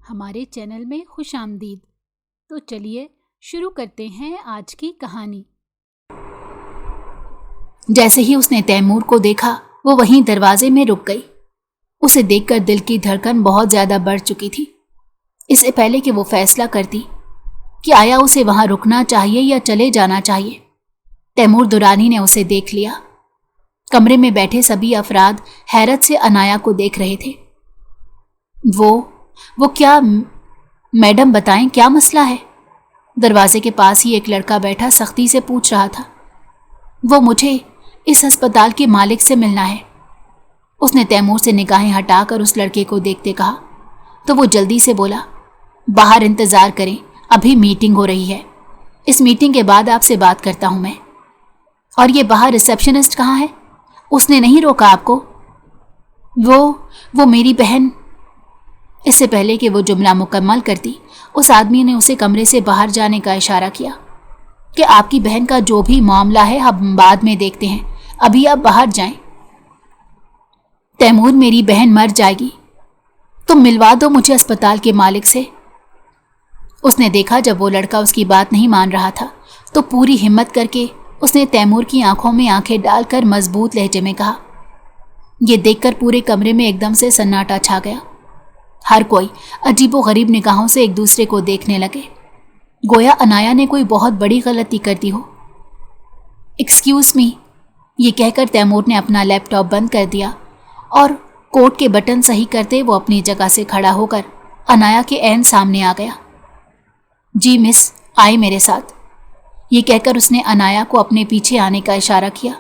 हमारे चैनल में खुश आमदीद। तो चलिए शुरू करते हैं आज की कहानी। जैसे ही उसने तैमूर को देखा वो वहीं दरवाजे में रुक गई। उसे देखकर दिल की धड़कन बहुत ज्यादा बढ़ चुकी थी। इससे पहले कि वो फैसला करती कि आया उसे वहां रुकना चाहिए या चले जाना चाहिए, तैमूर दुरानी ने उसे देख लिया। कमरे में बैठे सभी अफराद हैरत से अनाया को देख रहे थे। वो क्या मैडम बताएं क्या मसला है? दरवाजे के पास ही एक लड़का बैठा सख्ती से पूछ रहा था। वो मुझे इस अस्पताल के मालिक से मिलना है। उसने तैमूर से निगाहें हटाकर उस लड़के को देखते कहा तो वो जल्दी से बोला, बाहर इंतजार करें, अभी मीटिंग हो रही है। इस मीटिंग के बाद आपसे बात करता हूं मैं। और ये बाहर रिसेप्शनिस्ट कहाँ है? उसने नहीं रोका आपको? वो मेरी बहन। इससे पहले कि वो जुमला मुकम्मल करती, उस आदमी ने उसे कमरे से बाहर जाने का इशारा किया कि आपकी बहन का जो भी मामला है हम बाद में देखते हैं, अभी आप बाहर जाएं। तैमूर, मेरी बहन मर जाएगी, तुम मिलवा दो मुझे अस्पताल के मालिक से। उसने देखा जब वो लड़का उसकी बात नहीं मान रहा था तो पूरी हिम्मत करके उसने तैमूर की आंखों में आंखें डालकर मजबूत लहजे में कहा। ये देखकर पूरे कमरे में एकदम से सन्नाटा छा गया। हर कोई अजीबोगरीब निगाहों से एक दूसरे को देखने लगे, गोया अनाया ने कोई बहुत बड़ी गलती कर दी हो। एक्सक्यूज मी, ये कहकर तैमूर ने अपना लैपटॉप बंद कर दिया और कोट के बटन सही करते वो अपनी जगह से खड़ा होकर अनाया के ऐन सामने आ गया। जी मिस, आए मेरे साथ। ये कहकर उसने अनाया को अपने पीछे आने का इशारा किया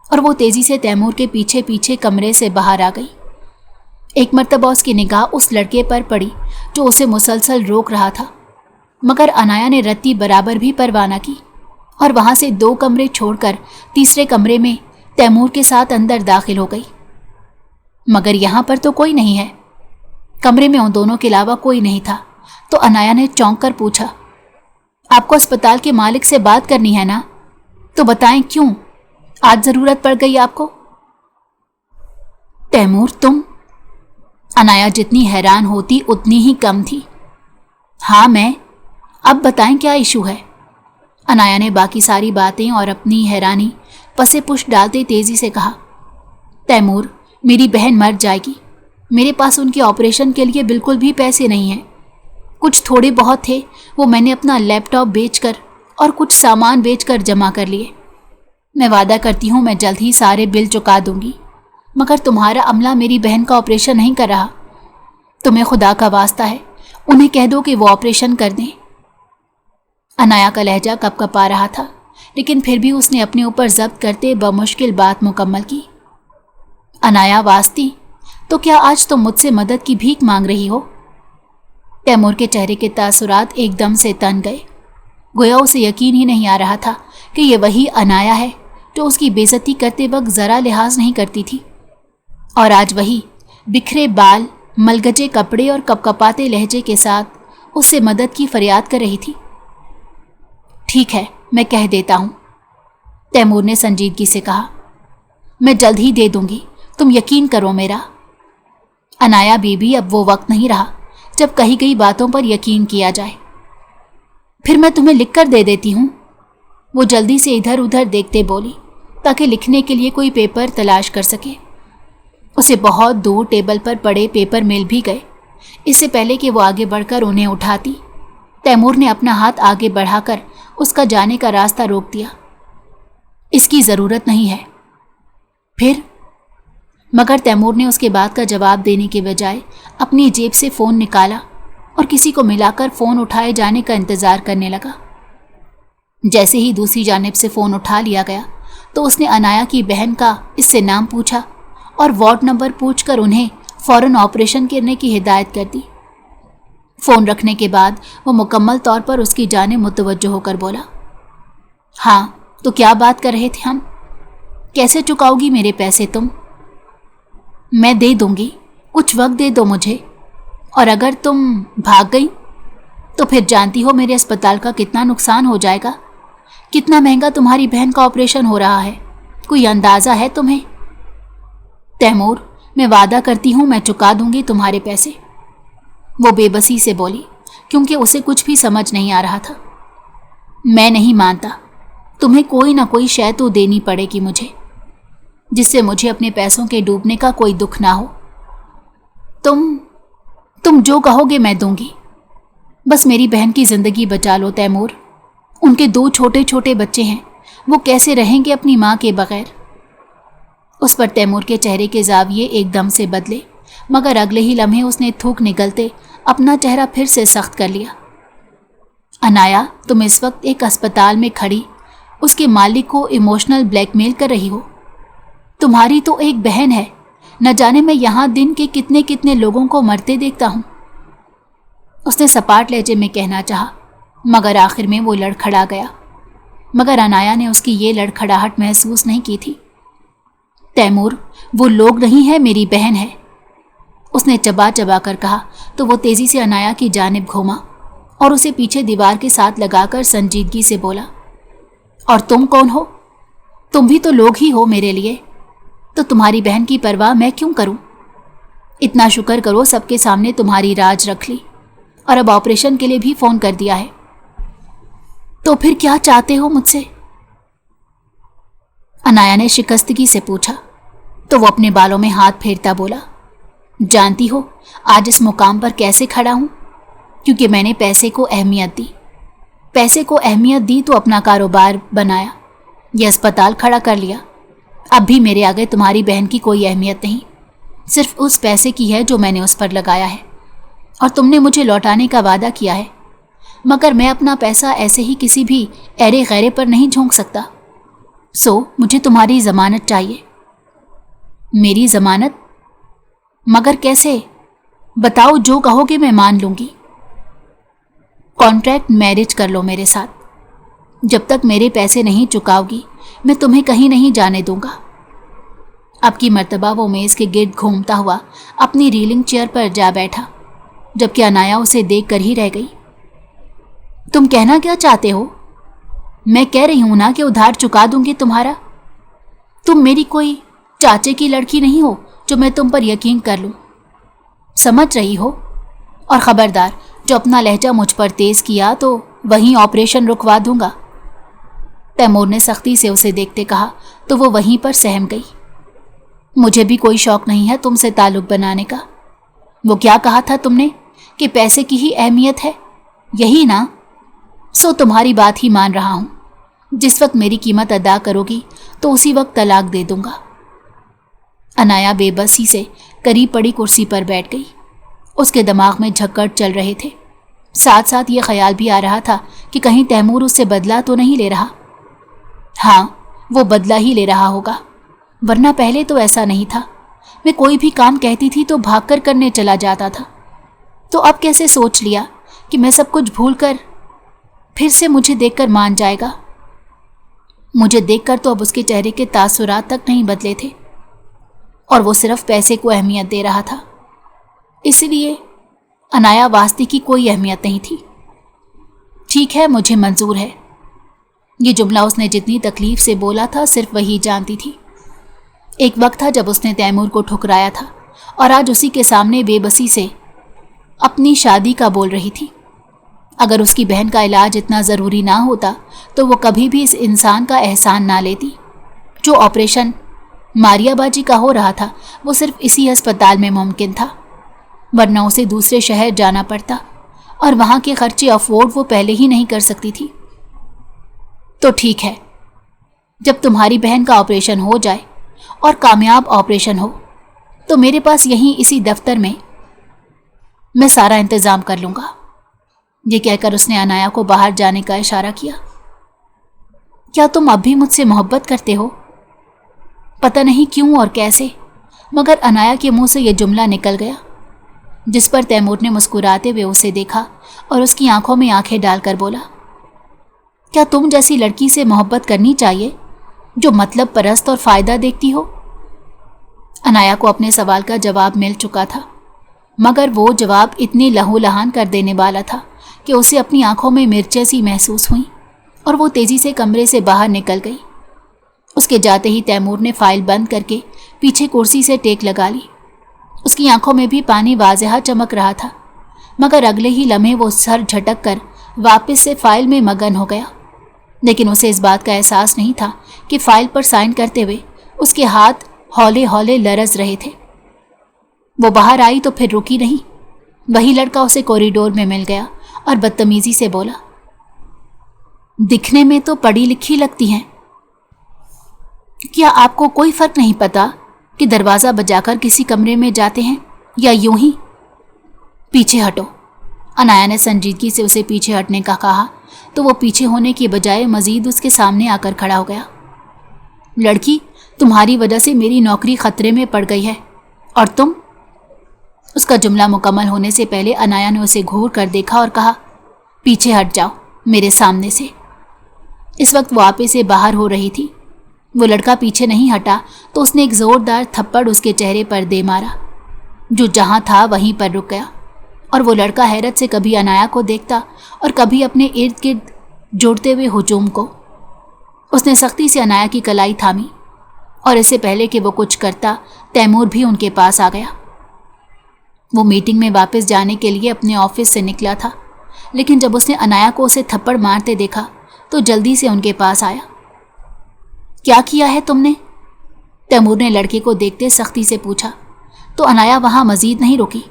और वो तेजी से तैमूर के पीछे पीछे कमरे से बाहर आ गई। एक मर्तबा उसकी निगाह उस लड़के पर पड़ी जो उसे मुसलसल रोक रहा था, मगर अनाया ने रत्ती बराबर भी परवाह न की और वहां से 2 कमरे छोड़कर तीसरे कमरे में तैमूर के साथ अंदर दाखिल हो गई। मगर यहां पर तो कोई नहीं है। कमरे में उन दोनों के अलावा कोई नहीं था तो अनाया ने चौंक कर पूछा, आपको अस्पताल के मालिक से बात करनी है ना? तो बताएं क्यों, आज जरूरत पड़ गई आपको? तैमूर, तुम? अनाया जितनी हैरान होती उतनी ही कम थी। हाँ मैं, अब बताएं क्या इशू है? अनाया ने बाकी सारी बातें और अपनी हैरानी पसे पुश डालते तेजी से कहा। तैमूर, मेरी बहन मर जाएगी। मेरे पास उनके ऑपरेशन के लिए बिल्कुल भी पैसे नहीं हैं। कुछ थोड़े बहुत थे, वो मैंने अपना लैपटॉप बेचकर और कुछ सामान बेचकर जमा कर लिए। मैं वादा करती हूँ मैं जल्द ही सारे बिल चुका दूंगी, मगर तुम्हारा अमला मेरी बहन का ऑपरेशन नहीं कर रहा। तुम्हें खुदा का वास्ता है, उन्हें कह दो कि वो ऑपरेशन कर दें। अनाया का लहजा कपकपा रहा था, लेकिन फिर भी उसने अपने ऊपर जब्त करते बमुश्किल बात मुकम्मल की। अनाया वास्ती, तो क्या आज तुम मुझसे मदद की भीख मांग रही हो? तैमूर के चेहरे के तासुरात एकदम से तन गए, गोया उसे यकीन ही नहीं आ रहा था कि ये वही अनाया है जो उसकी बेइज्जती करते वक्त जरा लिहाज नहीं करती थी, और आज वही बिखरे बाल, मलगजे कपड़े और कपकपाते लहजे के साथ उससे मदद की फरियाद कर रही थी। ठीक है, मैं कह देता हूं, तैमूर ने संजीदगी से कहा। मैं जल्द ही दे दूंगी, तुम यकीन करो मेरा। अनाया बीबी, अब वो वक्त नहीं रहा जब कही गई बातों पर यकीन किया जाए। फिर मैं तुम्हें लिख कर दे देती हूँ। वो जल्दी से इधर उधर देखते बोली ताकि लिखने के लिए कोई पेपर तलाश कर सके। उसे बहुत दूर टेबल पर पड़े पेपर मिल भी गए। इससे पहले कि वो आगे बढ़कर उन्हें उठाती, तैमूर ने अपना हाथ आगे बढ़ाकर उसका जाने का रास्ता रोक दिया। इसकी ज़रूरत नहीं है। फिर? मगर तैमूर ने उसके बात का जवाब देने के बजाय अपनी जेब से फ़ोन निकाला और किसी को मिलाकर फ़ोन उठाए जाने का इंतज़ार करने लगा। जैसे ही दूसरी जानिब से फ़ोन उठा लिया गया तो उसने अनाया की बहन का इससे नाम पूछा और वार्ड नंबर पूछकर उन्हें फ़ौरन ऑपरेशन करने की हिदायत कर दी। फ़ोन रखने के बाद वो मुकम्मल तौर पर उसकी जानिब मुतवज्जो होकर बोला, हाँ तो क्या बात कर रहे थे हम? कैसे चुकाओगी मेरे पैसे तुम? मैं दे दूंगी, कुछ वक्त दे दो मुझे। और अगर तुम भाग गई तो फिर जानती हो मेरे अस्पताल का कितना नुकसान हो जाएगा। कितना महंगा तुम्हारी बहन का ऑपरेशन हो रहा है, कोई अंदाज़ा है तुम्हें? तैमूर, मैं वादा करती हूँ मैं चुका दूंगी तुम्हारे पैसे। वो बेबसी से बोली, क्योंकि उसे कुछ भी समझ नहीं आ रहा था। मैं नहीं मानता, तुम्हें कोई ना कोई शय तो देनी पड़ेगी मुझे, जिससे मुझे अपने पैसों के डूबने का कोई दुख ना हो। तुम जो कहोगे मैं दूंगी। बस मेरी बहन की जिंदगी बचा लो तैमूर। उनके 2 छोटे छोटे बच्चे हैं, वो कैसे रहेंगे अपनी माँ के बगैर। उस पर तैमूर के चेहरे के जाविये एकदम से बदले, मगर अगले ही लम्हे उसने थूक निगलते अपना चेहरा फिर से सख्त कर लिया। अनाया, तुम इस वक्त एक अस्पताल में खड़ी उसके मालिक को इमोशनल ब्लैकमेल कर रही हो। तुम्हारी तो एक बहन है, न जाने मैं यहाँ दिन के कितने कितने लोगों को मरते देखता हूँ। उसने सपाट लहजे में कहना चाहा, मगर आखिर में वो लड़खड़ा गया। मगर अनाया ने उसकी ये लड़खड़ाहट महसूस नहीं की थी। तैमूर, वो लोग नहीं है, मेरी बहन है, उसने चबा चबा कर कहा। तो वो तेजी से अनाया की जानिब घूमा और उसे पीछे दीवार के साथ लगाकर संजीदगी से बोला, और तुम कौन हो? तुम भी तो लोग ही हो मेरे लिए, तो तुम्हारी बहन की परवाह मैं क्यों करूं? इतना शुक्र करो सबके सामने तुम्हारी राज रख ली और अब ऑपरेशन के लिए भी फोन कर दिया है। तो फिर क्या चाहते हो मुझसे? अनाया ने शिकस्तगी से पूछा। तो वो अपने बालों में हाथ फेरता बोला, जानती हो आज इस मुकाम पर कैसे खड़ा हूं? क्योंकि मैंने पैसे को अहमियत दी। पैसे को अहमियत दी तो अपना कारोबार बनाया, यह अस्पताल खड़ा कर लिया। अब भी मेरे आगे तुम्हारी बहन की कोई अहमियत नहीं, सिर्फ उस पैसे की है जो मैंने उस पर लगाया है और तुमने मुझे लौटाने का वादा किया है। मगर मैं अपना पैसा ऐसे ही किसी भी ऐरे गैरे पर नहीं झोंक सकता। सो मुझे तुम्हारी ज़मानत चाहिए। मेरी ज़मानत? मगर कैसे? बताओ, जो कहोगे मैं मान लूंगी। कॉन्ट्रैक्ट मैरिज कर लो मेरे साथ। जब तक मेरे पैसे नहीं चुकाओगी मैं तुम्हें कहीं नहीं जाने दूंगा। अब की मर्तबा वो मेज़ के गिर्द घूमता हुआ अपनी रीलिंग चेयर पर जा बैठा, जबकि अनाया उसे देख कर ही रह गई। तुम कहना क्या चाहते हो? मैं कह रही हूं ना कि उधार चुका दूंगी तुम्हारा। तुम मेरी कोई चाचे की लड़की नहीं हो जो मैं तुम पर यकीन कर लूं। समझ रही हो? और खबरदार, जो अपना लहजा मुझ पर तेज किया तो वहीं ऑपरेशन रुकवा दूंगा। तैमूर ने सख्ती से उसे देखते कहा तो वो वहीं पर सहम गई। मुझे भी कोई शौक नहीं है तुमसे ताल्लुक बनाने का। वो क्या कहा था तुमने कि पैसे की ही अहमियत है, यही ना? सो तुम्हारी बात ही मान रहा हूं। जिस वक्त मेरी कीमत अदा करोगी तो उसी वक्त तलाक दे दूंगा। अनाया बेबसी से करीब पड़ी कुर्सी पर बैठ गई। उसके दिमाग में झक्कड़ चल रहे थे। साथ साथ ये ख्याल भी आ रहा था कि कहीं तैमूर उससे बदला तो नहीं ले रहा। हाँ, वो बदला ही ले रहा होगा, वरना पहले तो ऐसा नहीं था। मैं कोई भी काम कहती थी तो भागकर करने चला जाता था। तो अब कैसे सोच लिया कि मैं सब कुछ भूलकर फिर से मुझे देखकर मान जाएगा? मुझे देखकर तो अब उसके चेहरे के तासुरात तक नहीं बदले थे और वो सिर्फ पैसे को अहमियत दे रहा था। इसलिए अनाया वास्ते की कोई अहमियत नहीं थी। ठीक है, मुझे मंजूर है। ये जुमला उसने जितनी तकलीफ से बोला था सिर्फ वही जानती थी। एक वक्त था जब उसने तैमूर को ठुकराया था और आज उसी के सामने बेबसी से अपनी शादी का बोल रही थी। अगर उसकी बहन का इलाज इतना ज़रूरी ना होता तो वो कभी भी इस इंसान का एहसान ना लेती। जो ऑपरेशन मारिया बाजी का हो रहा था वो सिर्फ इसी अस्पताल में मुमकिन था, वरना उसे दूसरे शहर जाना पड़ता और वहाँ के खर्चे अफोर्ड वो पहले ही नहीं कर सकती थी। तो ठीक है, जब तुम्हारी बहन का ऑपरेशन हो जाए और कामयाब ऑपरेशन हो तो मेरे पास यहीं इसी दफ्तर में मैं सारा इंतज़ाम कर लूँगा। ये कहकर उसने अनाया को बाहर जाने का इशारा किया। क्या तुम अब भी मुझसे मोहब्बत करते हो? पता नहीं क्यों और कैसे, मगर अनाया के मुंह से यह जुमला निकल गया, जिस पर तैमूर ने मुस्कुराते हुए उसे देखा और उसकी आंखों में आंखें डालकर बोला, क्या तुम जैसी लड़की से मोहब्बत करनी चाहिए जो मतलब परस्त और फ़ायदा देखती हो? अनाया को अपने सवाल का जवाब मिल चुका था, मगर वो जवाब इतनी लहूलुहान कर देने वाला था कि उसे अपनी आंखों में मिर्चें सी महसूस हुई और वो तेज़ी से कमरे से बाहर निकल गई। उसके जाते ही तैमूर ने फाइल बंद करके पीछे कुर्सी से टेक लगा ली। उसकी आंखों में भी पानी वाज़ेहा चमक रहा था, मगर अगले ही लम्हे वो सर झटक कर वापस से फाइल में मगन हो गया। लेकिन उसे इस बात का एहसास नहीं था कि फाइल पर साइन करते हुए उसके हाथ हौले हौले लरज रहे थे। वो बाहर आई तो फिर रुकी नहीं। वही लड़का उसे कॉरिडोर में मिल गया और बदतमीजी से बोला, दिखने में तो पढ़ी लिखी लगती हैं, क्या आपको कोई फर्क नहीं पता कि दरवाज़ा बजाकर किसी कमरे में जाते हैं या यूं ही? पीछे हटो। अनाया ने संजीदगी से उसे पीछे हटने का कहा तो वो पीछे होने की बजाय मजीद उसके सामने आकर खड़ा हो गया। लड़की, तुम्हारी वजह से मेरी नौकरी खतरे में पड़ गई है और तुम। उसका जुमला मुकम्मल होने से पहले अनाया ने उसे घूर कर देखा और कहा, पीछे हट जाओ मेरे सामने से। इस वक्त वो आपे से बाहर हो रही थी। वो लड़का पीछे नहीं हटा तो उसने एक जोरदार थप्पड़ उसके चेहरे पर दे मारा, जो जहां था वहीं पर रुक गया। और वो लड़का हैरत से कभी अनाया को देखता और कभी अपने इर्द गिर्द जोड़ते हुए हुजूम को। उसने सख्ती से अनाया की कलाई थामी और इससे पहले कि वो कुछ करता तैमूर भी उनके पास आ गया। वो मीटिंग में वापस जाने के लिए अपने ऑफिस से निकला था, लेकिन जब उसने अनाया को उसे थप्पड़ मारते देखा तो जल्दी से उनके पास आया। क्या किया है तुमने? तैमूर ने लड़के को देखते सख्ती से पूछा तो अनाया वहां मजीद नहीं रुकी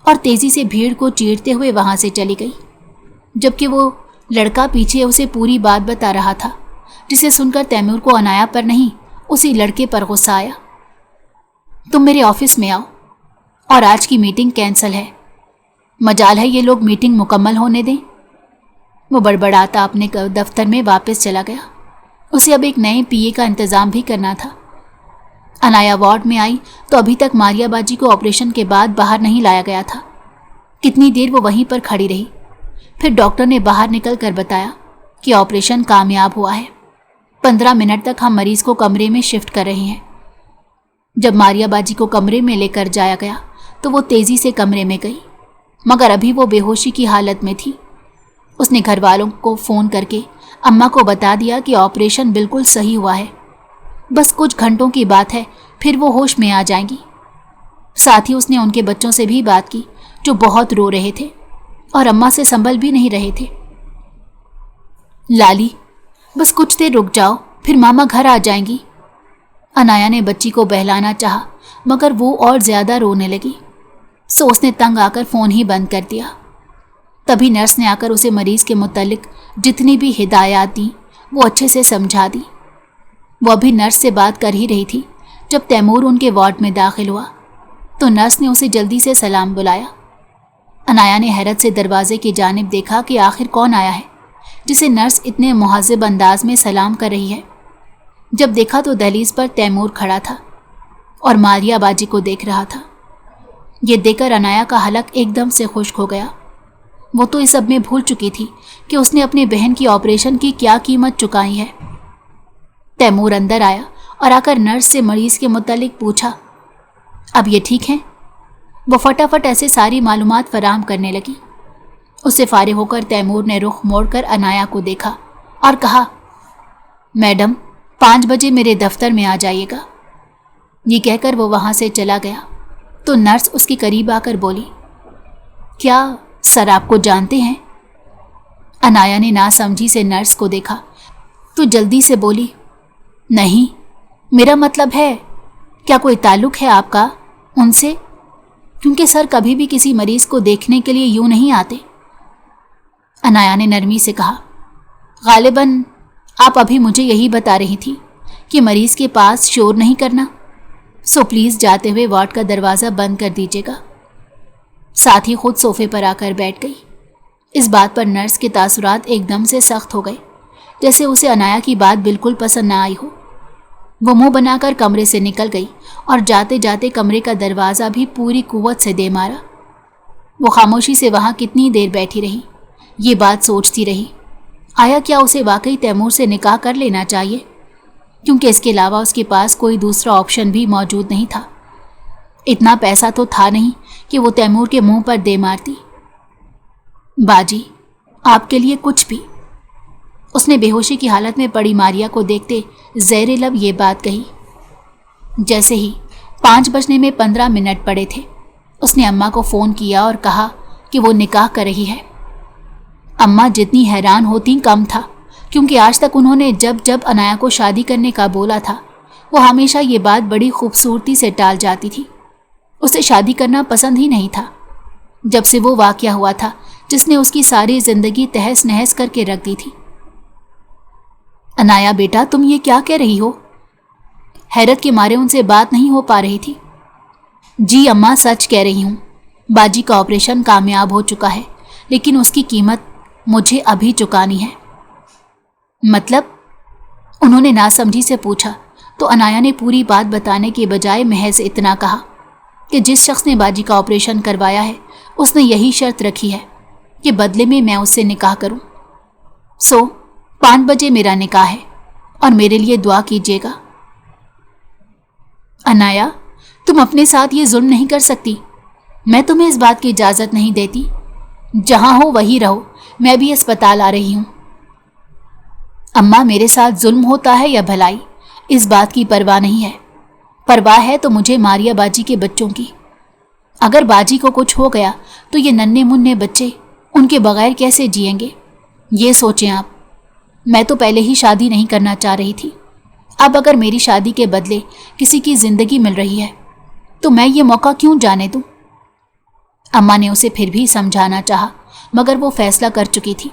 और तेजी से भीड़ को चीरते हुए वहां से चली गई, जबकि वो लड़का पीछे उसे पूरी बात बता रहा था, जिसे सुनकर तैमूर को अनाया पर नहीं उसी लड़के पर गुस्सा आया। तुम मेरे ऑफिस में आओ और आज की मीटिंग कैंसिल है। मजाल है ये लोग मीटिंग मुकम्मल होने दें। वो बड़बड़ाता अपने दफ्तर में वापस चला गया। उसे अब एक नए पीए का इंतज़ाम भी करना था। अनाया वार्ड में आई तो अभी तक मारिया बाजी को ऑपरेशन के बाद बाहर नहीं लाया गया था। कितनी देर वो वहीं पर खड़ी रही। फिर डॉक्टर ने बाहर निकल कर बताया कि ऑपरेशन कामयाब हुआ है। 15 मिनट तक हम मरीज को कमरे में शिफ्ट कर रहे हैं। जब मारिया बाजी को कमरे में लेकर जाया गया तो वो तेज़ी से कमरे में गई, मगर अभी वो बेहोशी की हालत में थी। उसने घर वालों को फ़ोन करके अम्मा को बता दिया कि ऑपरेशन बिल्कुल सही हुआ है, बस कुछ घंटों की बात है, फिर वो होश में आ जाएंगी। साथ ही उसने उनके बच्चों से भी बात की जो बहुत रो रहे थे और अम्मा से संभल भी नहीं रहे थे। लाली, बस कुछ देर रुक जाओ, फिर मामा घर आ जाएंगी। अनाया ने बच्ची को बहलाना चाहा, मगर वो और ज़्यादा रोने लगी, सो उसने तंग आकर फ़ोन ही बंद कर दिया। तभी नर्स ने आकर उसे मरीज़ के मुतालिक जितनी भी हिदायत दी वो अच्छे से समझा दी। वो अभी नर्स से बात कर ही रही थी जब तैमूर उनके वार्ड में दाखिल हुआ तो नर्स ने उसे जल्दी से सलाम बुलाया। अनाया ने हैरत से दरवाजे की जानिब देखा कि आखिर कौन आया है जिसे नर्स इतने मुहज़्ज़ब अंदाज में सलाम कर रही है। जब देखा तो दहलीज पर तैमूर खड़ा था और मारिया बाजी को देख रहा था। ये देखकर अनाया का हलक एकदम से खुश्क हो गया। वो तो इस सब में भूल चुकी थी कि उसने अपनी बहन की ऑपरेशन की क्या कीमत चुकाई है। तैमूर अंदर आया और आकर नर्स से मरीज़ के मुतालिक पूछा, अब ये ठीक है? वो फटाफट ऐसे सारी मालूमात फराहम करने लगी। उससे फारिग होकर तैमूर ने रुख मोड़कर अनाया को देखा और कहा, मैडम 5 बजे मेरे दफ्तर में आ जाइएगा। ये कहकर वो वहाँ से चला गया तो नर्स उसके करीब आकर बोली, क्या सर आपको जानते हैं? अनाया ने नासमझी से नर्स को देखा तो जल्दी से बोली, नहीं, मेरा मतलब है क्या कोई ताल्लुक़ है आपका उनसे? क्योंकि सर कभी भी किसी मरीज़ को देखने के लिए यूं नहीं आते। अनाया ने नरमी से कहा, गालिबन आप अभी मुझे यही बता रही थी कि मरीज़ के पास शोर नहीं करना, सो प्लीज़ जाते हुए वार्ड का दरवाज़ा बंद कर दीजिएगा। साथ ही खुद सोफे पर आकर बैठ गई। इस बात पर नर्स के तासुरात एकदम से सख्त हो गए, जैसे उसे अनाया की बात बिल्कुल पसंद ना आई हो। वो मुंह बनाकर कमरे से निकल गई और जाते जाते कमरे का दरवाज़ा भी पूरी कुव्वत से दे मारा। वो खामोशी से वहाँ कितनी देर बैठी रही, ये बात सोचती रही, आया क्या उसे वाकई तैमूर से निकाह कर लेना चाहिए, क्योंकि इसके अलावा उसके पास कोई दूसरा ऑप्शन भी मौजूद नहीं था। इतना पैसा तो था नहीं कि वो तैमूर के मुंह पर दे मारती। बाजी, आपके लिए कुछ भी। उसने बेहोशी की हालत में पड़ी मारिया को देखते ज़ेरे लब ये बात कही। जैसे ही 5 बजने में 15 मिनट पड़े थे, उसने अम्मा को फ़ोन किया और कहा कि कि वो निकाह कर रही है। अम्मा जितनी हैरान होती कम था, क्योंकि आज तक उन्होंने जब जब अनाया को शादी करने का बोला था वो हमेशा ये बात बड़ी खूबसूरती से टाल जाती थी। उसे शादी करना पसंद ही नहीं था। जब से वो वाक़या हुआ था जिसने उसकी सारी जिंदगी तहस नहस करके रख दी थी। अनाया बेटा, तुम ये क्या कह रही हो? हैरत के मारे उनसे बात नहीं हो पा रही थी। जी अम्मा, सच कह रही हूँ। बाजी का ऑपरेशन कामयाब हो चुका है, लेकिन उसकी कीमत मुझे अभी चुकानी है। मतलब? उन्होंने नासमझी से पूछा तो अनाया ने पूरी बात बताने के बजाय महज इतना कहा कि जिस शख्स ने बाजी का ऑपरेशन करवाया है उसने यही शर्त रखी है कि बदले में मैं उससे निकाह करूं। 5 बजे मेरा निकाह है और मेरे लिए दुआ कीजिएगा। अनाया, तुम अपने साथ ये जुल्म नहीं कर सकती। मैं तुम्हें इस बात की इजाज़त नहीं देती। जहां हो वहीं रहो, मैं भी अस्पताल आ रही हूं। अम्मा, मेरे साथ जुल्म होता है या भलाई, इस बात की परवाह नहीं है। परवाह है तो मुझे मारिया बाजी के बच्चों की। अगर बाजी को कुछ हो गया तो ये नन्हे मुन्ने बच्चे उनके बगैर कैसे जिएंगे, ये सोचें आप। मैं तो पहले ही शादी नहीं करना चाह रही थी। अब अगर मेरी शादी के बदले किसी की जिंदगी मिल रही है तो मैं ये मौका क्यों जाने दूं? अम्मा ने उसे फिर भी समझाना चाहा, मगर वो फैसला कर चुकी थी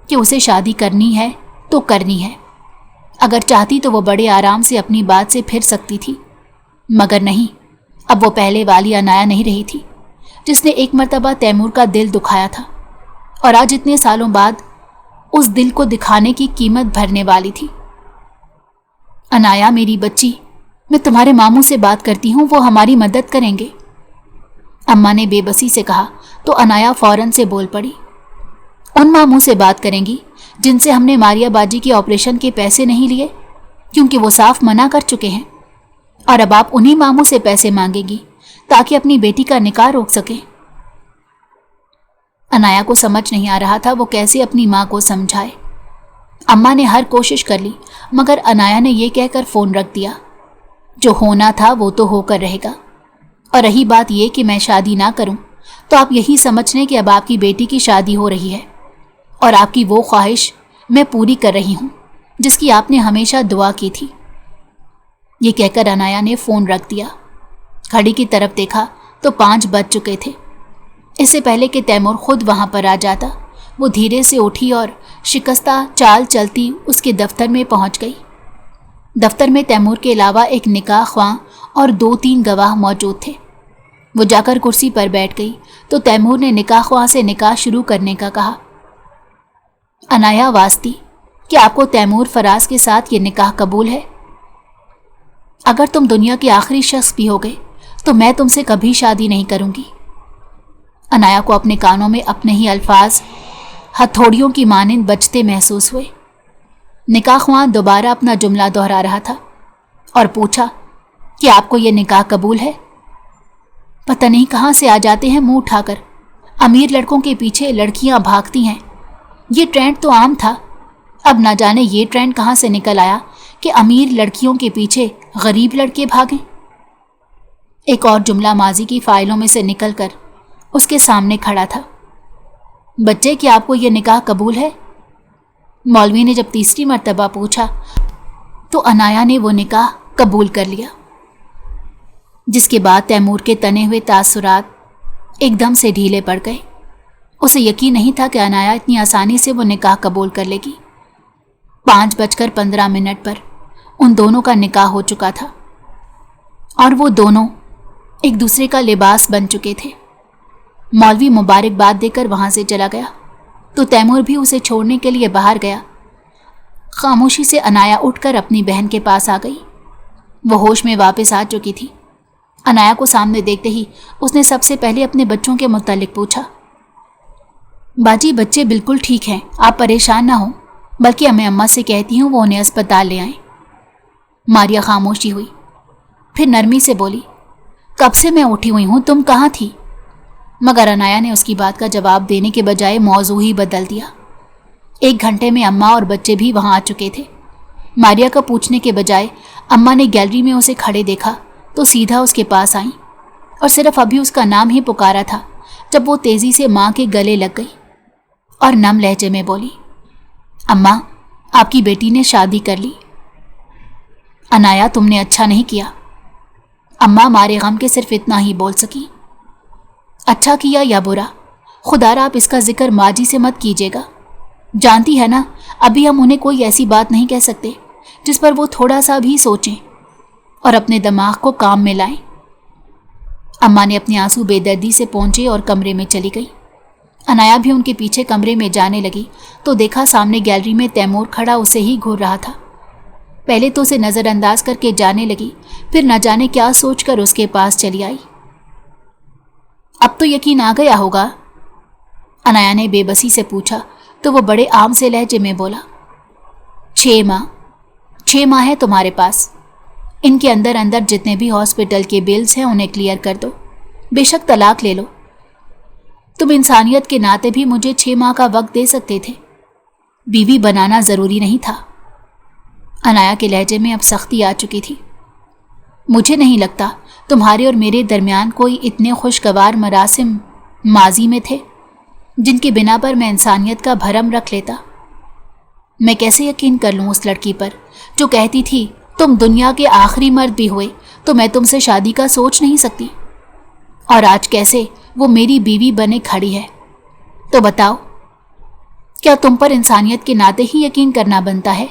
कि उसे शादी करनी है तो करनी है। अगर चाहती तो वो बड़े आराम से अपनी बात से फिर सकती थी, मगर नहीं। अब वो पहले वाली अनाया नहीं रही थी जिसने एक मर्तबा तैमूर का दिल दुखाया था और आज इतने सालों बाद उस दिल को दिखाने की कीमत भरने वाली थी। अनाया मेरी बच्ची, मैं तुम्हारे मामू से बात करती हूँ, वो हमारी मदद करेंगे। अम्मा ने बेबसी से कहा तो अनाया फौरन से बोल पड़ी। उन मामू से बात करेंगी जिनसे हमने मारिया बाजी के ऑपरेशन के पैसे नहीं लिए, क्योंकि वो साफ मना कर चुके हैं। और अब आप उन्हीं मामू से पैसे मांगेगी ताकि अपनी बेटी का निकाह रोक सके। अनाया को समझ नहीं आ रहा था वो कैसे अपनी माँ को समझाए। अम्मा ने हर कोशिश कर ली, मगर अनाया ने यह कहकर फ़ोन रख दिया, जो होना था वो तो होकर रहेगा। और रही बात यह कि मैं शादी ना करूं, तो आप यही समझ लें कि अब आपकी बेटी की शादी हो रही है और आपकी वो ख्वाहिश मैं पूरी कर रही हूं जिसकी आपने हमेशा दुआ की थी। ये कहकर अनाया ने फ़ोन रख दिया। घड़ी की तरफ देखा तो 5 बज चुके थे। इससे पहले कि तैमूर खुद वहाँ पर आ जाता, वो धीरे से उठी और शिकस्ता चाल चलती उसके दफ्तर में पहुँच गई। दफ्तर में तैमूर के अलावा एक निकाह ख्वां और 2-3 गवाह मौजूद थे। वो जाकर कुर्सी पर बैठ गई तो तैमूर ने निकाह ख्वां से निकाह शुरू करने का कहा। अनाया वास्ती, कि आपको तैमूर फराज के साथ ये निकाह कबूल है? अगर तुम दुनिया के आखिरी शख्स भी हो गए तो मैं तुमसे कभी शादी नहीं करूंगी। अनाया को अपने कानों में अपने ही अल्फाज हथौड़ियों की मानिंद बजते महसूस हुए। निकाह ख्वां दोबारा अपना जुमला दोहरा रहा था और पूछा कि आपको ये निकाह कबूल है? पता नहीं कहाँ से आ जाते हैं मुंह उठाकर। अमीर लड़कों के पीछे लड़कियां भागती हैं, ये ट्रेंड तो आम था। अब ना जाने ये ट्रेंड कहाँ से निकल आया कि अमीर लड़कियों के पीछे गरीब लड़के भागें। एक और जुमला माजी की फाइलों में से निकलकर उसके सामने खड़ा था। बच्चे, क्या आपको ये निकाह कबूल है? मौलवी ने जब तीसरी मर्तबा पूछा तो अनाया ने वो निकाह कबूल कर लिया, जिसके बाद तैमूर के तने हुए तासुरात एकदम से ढीले पड़ गए। उसे यकीन नहीं था कि अनाया इतनी आसानी से वो निकाह कबूल कर लेगी। 5:15 पर उन दोनों का निकाह हो चुका था और वो दोनों एक दूसरे का लिबास बन चुके थे। मौलवी मुबारकबाद देकर वहाँ से चला गया तो तैमूर भी उसे छोड़ने के लिए बाहर गया। खामोशी से अनाया उठकर अपनी बहन के पास आ गई। वो होश में वापस आ चुकी थी। अनाया को सामने देखते ही उसने सबसे पहले अपने बच्चों के मुतालिक पूछा। बाजी, बच्चे बिल्कुल ठीक हैं, आप परेशान ना हो, बल्कि मैं अम्मा से कहती हूँ वो उन्हें अस्पताल ले आएं। मारिया खामोशी हुई, फिर नरमी से बोली, कब से मैं उठी हुई हूँ, तुम कहाँ थी? मगर अनाया ने उसकी बात का जवाब देने के बजाय मौजू ही बदल दिया। 1 घंटे में अम्मा और बच्चे भी वहाँ आ चुके थे। मारिया का पूछने के बजाय अम्मा ने गैलरी में उसे खड़े देखा तो सीधा उसके पास आई और सिर्फ अभी उसका नाम ही पुकारा था जब वो तेजी से माँ के गले लग गई और नम लहजे में बोली, अम्मा, आपकी बेटी ने शादी कर ली। अनाया, तुमने अच्छा नहीं किया। अम्मा मारे गम के सिर्फ इतना ही बोल सकी। अच्छा किया या बुरा, खुदारा आप इसका जिक्र माजी से मत कीजिएगा। जानती है ना, अभी हम उन्हें कोई ऐसी बात नहीं कह सकते जिस पर वो थोड़ा सा भी सोचें और अपने दिमाग को काम में लाएं। अम्मा ने अपने आंसू बेदर्दी से पहुंचे और कमरे में चली गई। अनाया भी उनके पीछे कमरे में जाने लगी तो देखा सामने गैलरी में तैमूर खड़ा उसे ही घूर रहा था। पहले तो उसे नज़रअंदाज करके जाने लगी, फिर न जाने क्या सोचकर उसके पास चली आई। अब तो यकीन आ गया होगा? अनाया ने बेबसी से पूछा तो वो बड़े आम से लहजे में बोला, 6 माह है तुम्हारे पास। इनके अंदर अंदर जितने भी हॉस्पिटल के बिल्स हैं उन्हें क्लियर कर दो, बेशक तलाक ले लो। तुम इंसानियत के नाते भी मुझे 6 माह का वक्त दे सकते थे, बीवी बनाना ज़रूरी नहीं था। अनाया के लहजे में अब सख्ती आ चुकी थी। मुझे नहीं लगता तुम्हारे और मेरे दरमियान कोई इतने खुशगवार मरासिम माजी में थे जिनके बिना पर मैं इंसानियत का भरम रख लेता। मैं कैसे यकीन कर लूँ उस लड़की पर जो कहती थी तुम दुनिया के आखिरी मर्द भी हुए तो मैं तुमसे शादी का सोच नहीं सकती, और आज कैसे वो मेरी बीवी बने खड़ी है। तो बताओ, क्या तुम पर इंसानियत के नाते ही यकीन करना बनता है?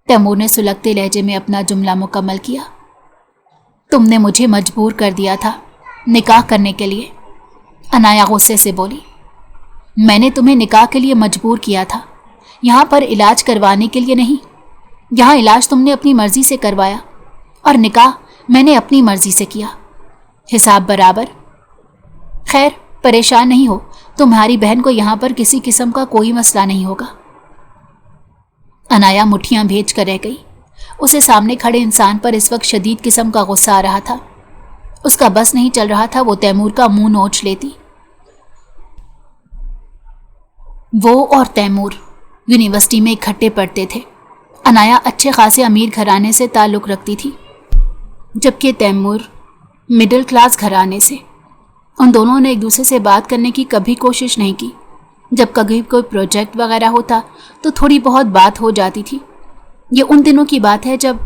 तैमूर ने सुलगते लहजे में अपना जुमला मुकम्मल किया। तुमने मुझे मजबूर कर दिया था निकाह करने के लिए। अनाया गुस्से से बोली, मैंने तुम्हें निकाह के लिए मजबूर किया था, यहाँ पर इलाज करवाने के लिए नहीं। यहाँ इलाज तुमने अपनी मर्जी से करवाया और निकाह मैंने अपनी मर्जी से किया, हिसाब बराबर। खैर, परेशान नहीं हो, तुम्हारी बहन को यहाँ पर किसी किस्म का कोई मसला नहीं होगा। अनाया मुट्ठियां भेज कर रह गई। उसे सामने खड़े इंसान पर इस वक्त शदीद किस्म का गुस्सा आ रहा था। उसका बस नहीं चल रहा था वो तैमूर का मुंह नोच लेती। वो और तैमूर यूनिवर्सिटी में इकट्ठे पढ़ते थे। अनाया अच्छे खासे अमीर घराने से ताल्लुक़ रखती थी, जबकि तैमूर मिडिल क्लास घराने से। उन दोनों ने एक दूसरे से बात करने की कभी कोशिश नहीं की। जब कभी कोई प्रोजेक्ट वगैरह होता तो थोड़ी बहुत बात हो जाती थी। ये उन दिनों की बात है जब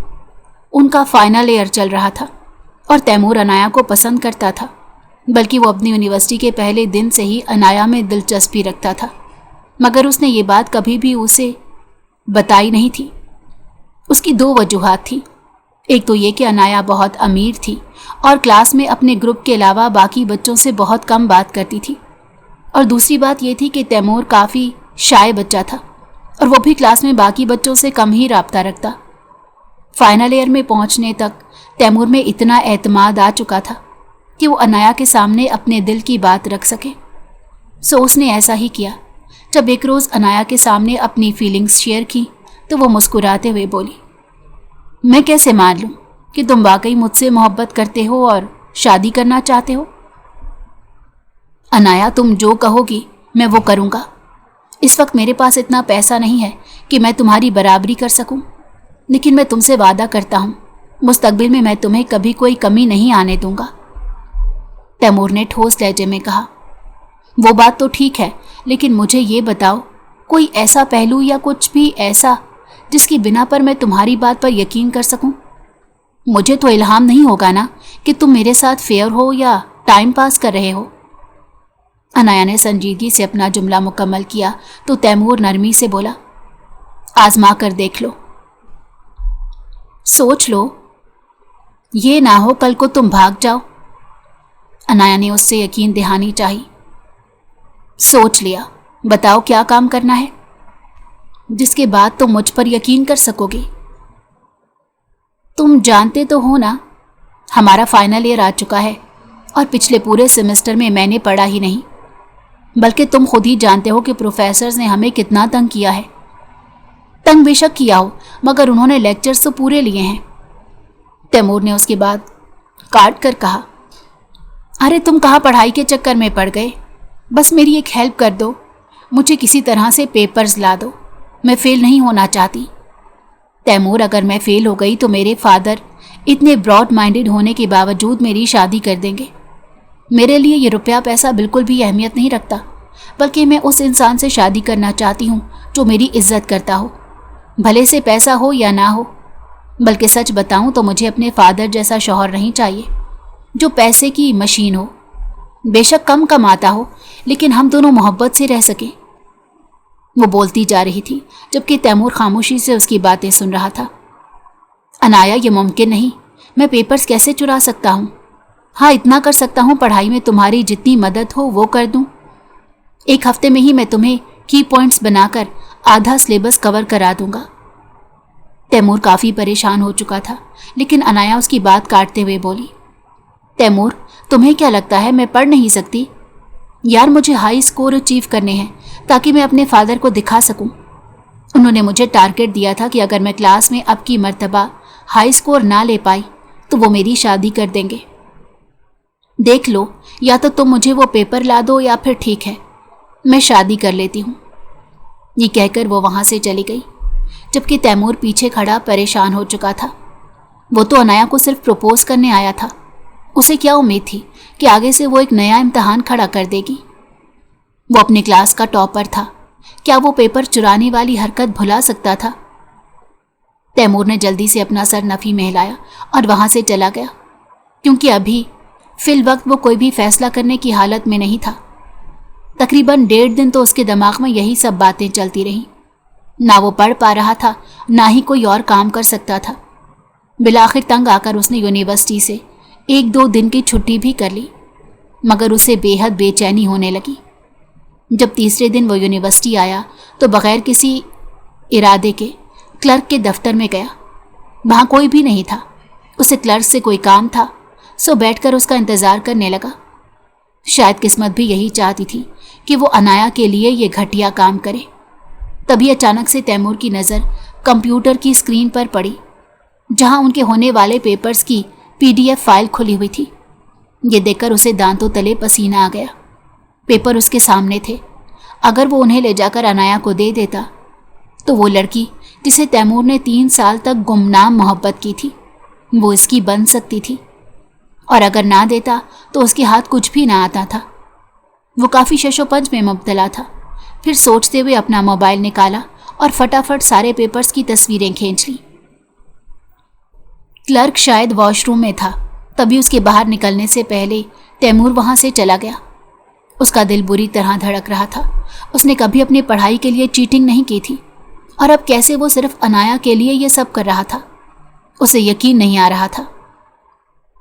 उनका फाइनल ईयर चल रहा था और तैमूर अनाया को पसंद करता था, बल्कि वो अपनी यूनिवर्सिटी के पहले दिन से ही अनाया में दिलचस्पी रखता था, मगर उसने ये बात कभी भी उसे बताई नहीं थी। उसकी 2 वजूहात थी। एक तो ये कि अनाया बहुत अमीर थी और क्लास में अपने ग्रुप के अलावा बाकी बच्चों से बहुत कम बात करती थी, और दूसरी बात ये थी कि तैमूर काफ़ी शाय बच्चा था और वो भी क्लास में बाकी बच्चों से कम ही राब्ता रखता। फाइनल ईयर में पहुंचने तक तैमूर में इतना एतमाद आ चुका था कि वो अनाया के सामने अपने दिल की बात रख सके। सो उसने ऐसा ही किया। जब एक रोज़ अनाया के सामने अपनी फीलिंग्स शेयर की तो वो मुस्कुराते हुए बोली, मैं कैसे मान लूँ कि तुम वाकई मुझसे मोहब्बत करते हो और शादी करना चाहते हो? अनाया, तुम जो कहोगी मैं वो करूँगा। इस वक्त मेरे पास इतना पैसा नहीं है कि मैं तुम्हारी बराबरी कर सकूं, लेकिन मैं तुमसे वादा करता हूं मुस्तकबिल में मैं तुम्हें कभी कोई कमी नहीं आने दूंगा। तैमूर ने ठोस लहजे में कहा, वो बात तो ठीक है, लेकिन मुझे ये बताओ, कोई ऐसा पहलू या कुछ भी ऐसा जिसकी बिना पर मैं तुम्हारी बात पर यकीन कर सकूं? मुझे तो इल्हाम नहीं होगा ना कि तुम मेरे साथ फेयर हो या टाइम पास कर रहे हो। अनाया ने संजीदगी से अपना जुमला मुकम्मल किया तो तैमूर नरमी से बोला, आजमा कर देख लो, सोच लो, ये ना हो कल को तुम भाग जाओ। अनाया ने उससे यकीन दहानी चाही। सोच लिया, बताओ क्या काम करना है जिसके बाद तुम मुझ पर यकीन कर सकोगे? तुम जानते तो हो ना, हमारा फाइनल ईयर आ चुका है और पिछले पूरे सेमेस्टर में मैंने पढ़ा ही नहीं, बल्कि तुम खुद ही जानते हो कि प्रोफेसर्स ने हमें कितना तंग किया है। तंग बेशक किया हो, मगर उन्होंने लेक्चर्स तो पूरे लिए हैं। तैमूर ने उसके बाद काट कर कहा, अरे तुम कहाँ पढ़ाई के चक्कर में पड़ गए? बस मेरी एक हेल्प कर दो, मुझे किसी तरह से पेपर्स ला दो, मैं फेल नहीं होना चाहती। तैमूर, अगर मैं फेल हो गई तो मेरे फादर इतने ब्रॉड माइंडेड होने के बावजूद मेरी शादी कर देंगे। मेरे लिए ये रुपया पैसा बिल्कुल भी अहमियत नहीं रखता, बल्कि मैं उस इंसान से शादी करना चाहती हूँ जो मेरी इज्जत करता हो, भले से पैसा हो या ना हो। बल्कि सच बताऊं तो मुझे अपने फादर जैसा शौहर नहीं चाहिए जो पैसे की मशीन हो, बेशक कम कमाता हो, लेकिन हम दोनों मोहब्बत से रह सकें। वो बोलती जा रही थी जबकि तैमूर खामोशी से उसकी बातें सुन रहा था। अनाया, ये मुमकिन नहीं, मैं पेपर्स कैसे चुरा सकता हूँ? हाँ, इतना कर सकता हूँ, पढ़ाई में तुम्हारी जितनी मदद हो वो कर दूँ। 1 हफ्ते में ही मैं तुम्हें की पॉइंट्स बनाकर आधा सिलेबस कवर करा दूंगा। तैमूर काफ़ी परेशान हो चुका था, लेकिन अनाया उसकी बात काटते हुए बोली, तैमूर, तुम्हें क्या लगता है मैं पढ़ नहीं सकती? यार, मुझे हाई स्कोर अचीव करने हैं ताकि मैं अपने फादर को दिखा सकूं। उन्होंने मुझे टारगेट दिया था कि अगर मैं क्लास में अब की मर्तबा हाई स्कोर ना ले पाई तो वो मेरी शादी कर देंगे। देख लो, या तो तुम मुझे वो पेपर ला दो या फिर ठीक है, मैं शादी कर लेती हूँ। ये कहकर वो वहाँ से चली गई, जबकि तैमूर पीछे खड़ा परेशान हो चुका था। वो तो अनाया को सिर्फ प्रपोज करने आया था, उसे क्या उम्मीद थी कि आगे से वो एक नया इम्तिहान खड़ा कर देगी। वो अपने क्लास का टॉपर था, क्या वो पेपर चुराने वाली हरकत भुला सकता था? तैमूर ने जल्दी से अपना सर नफी में हिलाया और वहाँ से चला गया, क्योंकि अभी फिल वक्त वो कोई भी फैसला करने की हालत में नहीं था। तकरीबन 1.5 दिन तो उसके दिमाग में यही सब बातें चलती रहीं। ना वो पढ़ पा रहा था, ना ही कोई और काम कर सकता था। बिलाखिर तंग आकर उसने यूनिवर्सिटी से 1-2 दिन की छुट्टी भी कर ली, मगर उसे बेहद बेचैनी होने लगी। जब तीसरे दिन वो यूनिवर्सिटी आया तो बग़ैर किसी इरादे के क्लर्क के दफ्तर में गया। वहाँ कोई भी नहीं था। उसे क्लर्क से कोई काम था, सो बैठकर उसका इंतज़ार करने लगा। शायद किस्मत भी यही चाहती थी कि वो अनाया के लिए ये घटिया काम करे। तभी अचानक से तैमूर की नज़र कंप्यूटर की स्क्रीन पर पड़ी, जहाँ उनके होने वाले पेपर्स की PDF फाइल खुली हुई थी। ये देखकर उसे दांतों तले पसीना आ गया। पेपर उसके सामने थे। अगर वो उन्हें ले जाकर अनाया को दे देता तो वो लड़की जिसे तैमूर ने 3 साल तक गुमनाम मोहब्बत की थी, वो इसकी बन सकती थी। और अगर ना देता तो उसके हाथ कुछ भी ना आता था। वो काफ़ी शशोपंज में मुब्तला था। फिर सोचते हुए अपना मोबाइल निकाला और फटाफट सारे पेपर्स की तस्वीरें खींच ली। क्लर्क शायद वॉशरूम में था, तभी उसके बाहर निकलने से पहले तैमूर वहाँ से चला गया। उसका दिल बुरी तरह धड़क रहा था। उसने कभी अपनी पढ़ाई के लिए चीटिंग नहीं की थी, और अब कैसे वो सिर्फ अनाया के लिए ये सब कर रहा था? उसे यकीन नहीं आ रहा था।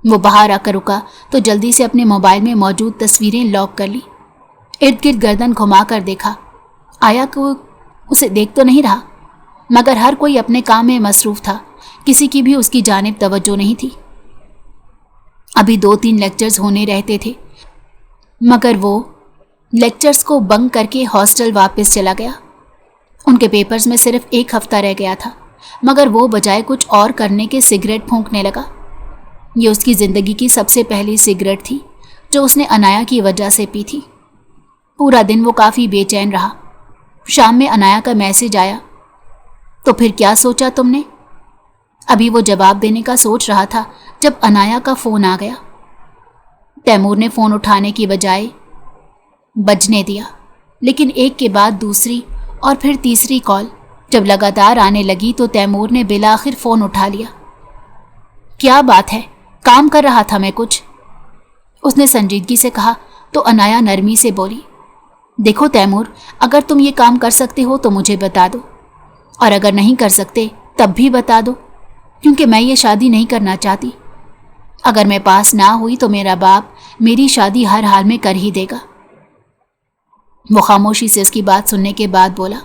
वो बाहर आकर रुका तो जल्दी से अपने मोबाइल में मौजूद तस्वीरें लॉक कर ली। इर्द गिर्द गर्दन घुमा कर देखा, आया को उसे देख तो नहीं रहा, मगर हर कोई अपने काम में मसरूफ़ था। किसी की भी उसकी जानिब तवज्जो नहीं थी। अभी 2-3 लेक्चर्स होने रहते थे, मगर वो लेक्चर्स को बंक करके हॉस्टल वापस चला गया। उनके पेपर्स में सिर्फ 1 हफ्ता रह गया था, मगर वो बजाय कुछ और करने के सिगरेट फूंकने लगा। ये उसकी ज़िंदगी की सबसे पहली सिगरेट थी जो उसने अनाया की वजह से पी थी। पूरा दिन वो काफ़ी बेचैन रहा। शाम में अनाया का मैसेज आया, तो फिर क्या सोचा तुमने? अभी वो जवाब देने का सोच रहा था जब अनाया का फ़ोन आ गया। तैमूर ने फ़ोन उठाने की बजाय बजने दिया, लेकिन एक के बाद दूसरी और फिर तीसरी कॉल जब लगातार आने लगी तो तैमूर ने बिलाखिर फ़ोन उठा लिया। क्या बात है, काम कर रहा था मैं कुछ, उसने संजीदगी से कहा तो अनाया नरमी से बोली, देखो तैमूर, अगर तुम ये काम कर सकते हो तो मुझे बता दो, और अगर नहीं कर सकते तब भी बता दो, क्योंकि मैं ये शादी नहीं करना चाहती। अगर मैं पास ना हुई तो मेरा बाप मेरी शादी हर हाल में कर ही देगा। वो खामोशी से उसकी बात सुनने के बाद बोला,